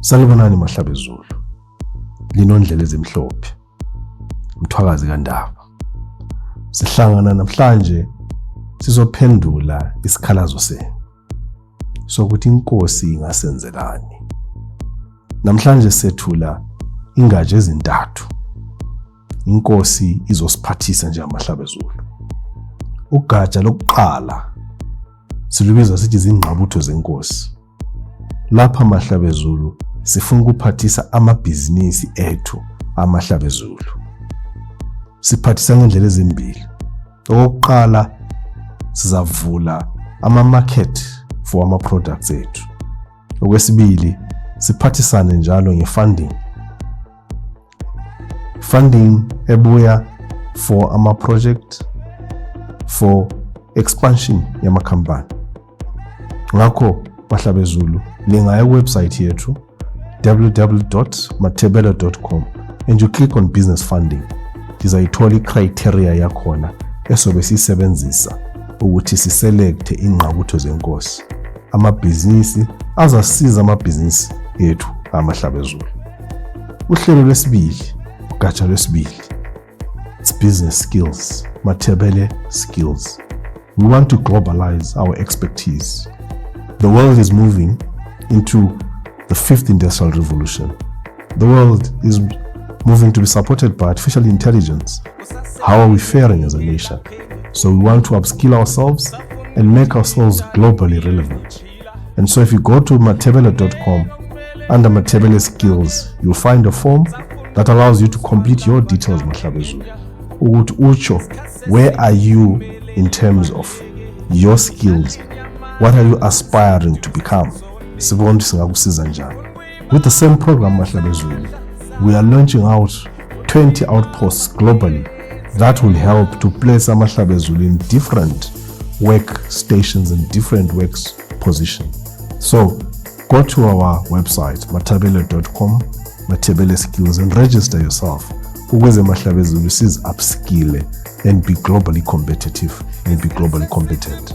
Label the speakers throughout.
Speaker 1: Salibonani Mahlabezulu. Linondlela ezimhlophe. Mthwakazi kaNdaba. Sihlangana namhlanje sizophendula isikhalazo senu. Sokuthi inkosi ingasenzelani. Namhlanje sethula ingatsha ezintathu. Inkosi izosiphathisa nje amahlabezulu. Ugatsha lokuqala silubiza sithi izingqabutho zenkosi. Lapha amahlabezulu sifuna ukuphathisa amabhizinisi ethu amahlabezulu. Siphathisa ngendlela ezimbili. Okokuqala sizavula ama-market for ama-products ethu. Okwesibili siphathisane njalo nge-funding. Funding ebuya for ama-project, for expansion yamakhampani. Ngakho Mahlabezulu lingaya website yethu www.mathebela.com and you click on business funding. Izayithola icriteria yakhona esobe sisebenzisa ukuthi siselect ingqabutho zenkosi. Amabhizinisi azasiza amabhizinisi ethu amahlabezulu. Uhlelo lwesibili, ugatsha lwesibili. It's business skills, Mathebele skills. We want to globalize our expertise. The world is moving into the fifth industrial revolution. The world is moving to be supported by artificial intelligence. How are we faring as a nation? So we want to upskill ourselves and make ourselves globally relevant. And so if you go to mathebela.com, under Mathebele skills, you'll find a form that allows you to complete your details, Mahlabezulu. Ukuthi ucho, where are you in terms of your skills? What are you aspiring to become? With the same program, Mahlabezulu, we are launching out 20 outposts globally that will help to place Mahlabezulu in different workstations and different work positions. So go to our website, mathebela.com, Mathebele skills, and register yourself. Ukuze Mahlabezulu sees upskill and be globally competitive and be globally competent.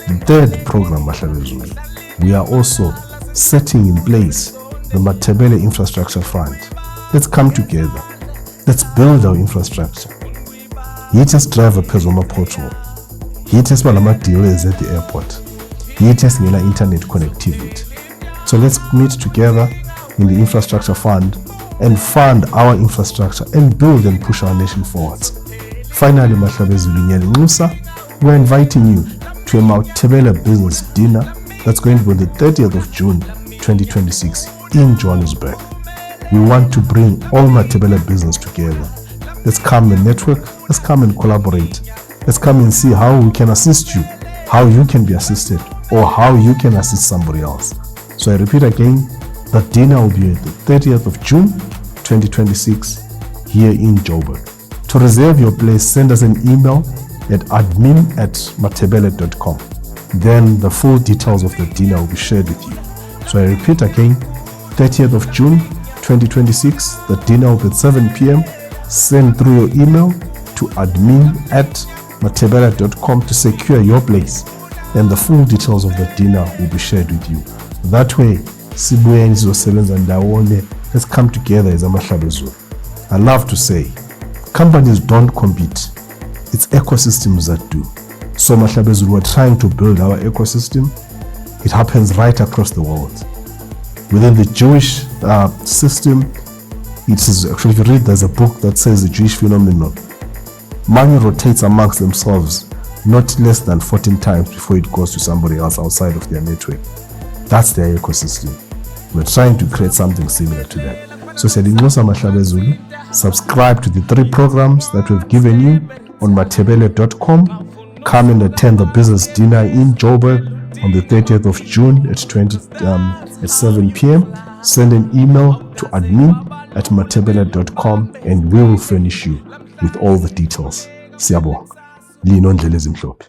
Speaker 1: The third program, Mahlabezulu, we are also setting in place the Mathebele Infrastructure Fund. Let's come together. Let's build our infrastructure. Yithi drive phezulu portal. Yithi sibalama deals at the airport. Yithi singena internet connectivity. So let's meet together in the infrastructure fund and fund our infrastructure and build and push our nation forwards. Finally, Mahlabezulu, we're inviting you to a Mathebele business dinner that's going to be on the 30th of June 2026 in Johannesburg. We want to bring all Mathebele business together. Let's come and network, let's come and collaborate. Let's come and see how we can assist you, how you can be assisted, or how you can assist somebody else. So I repeat again, the dinner will be on the 30th of June 2026 here in Joburg. To reserve your place, send us an email at admin@mathebele.com. Then the full details of the dinner will be shared with you. So I repeat again, 30th of June 2026, the dinner will be at 7 p.m. Send through your email to admin@mathebele.com to secure your place, and the full details of the dinner will be shared with you. That way, Sibuya Nizosebenza ndawonye, let's come together as amahlabezulu. I love to say, companies don't compete. It's ecosystems that do. So Mahlabezulu, we're trying to build our ecosystem. It happens right across the world. Within the Jewish system, it is actually, if you read, there's a book that says the Jewish phenomenon. Money rotates amongst themselves not less than 14 times before it goes to somebody else outside of their network. That's their ecosystem. We're trying to create something similar to that. So Sedingosa Mahlabezulu, subscribe to the 3 programs that we've given you on mathebele.com. Come and attend the business dinner in Joburg on the 30th of June at 7 p.m. Send an email to admin@mathebele.com and we will furnish you with all the details. Siyabonga. Linondlela ezimhlophe.